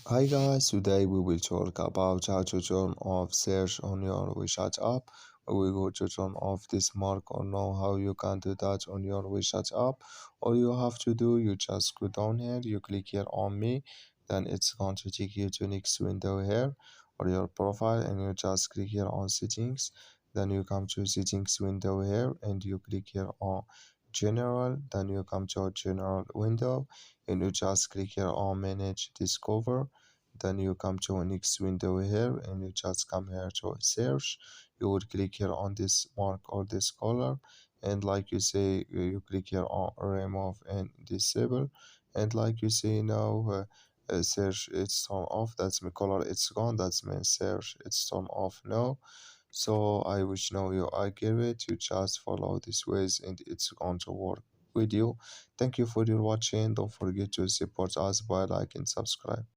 Hi guys, today we will talk about how to turn off search on your WeChat app. We go to turn off this mark or know how you can do that on your WeChat app. All you have to do, you just go down here, you click here on me, then it's going to take you to next window here or your profile and you just click here on settings. Then you come to settings window here and you click here on general, then you come to a general window and you just click here on manage discover, then you come to a next window here and you just come here to search. You would click here on this mark or this color, and like you say you click here on remove and disable, and like you say now search it's turned off, that's my color it's gone, that's my search it's turned off now. So I wish now you accurate, you just follow this ways and it's going to work with you. Thank you for your watching. Don't forget to support us by like and subscribe.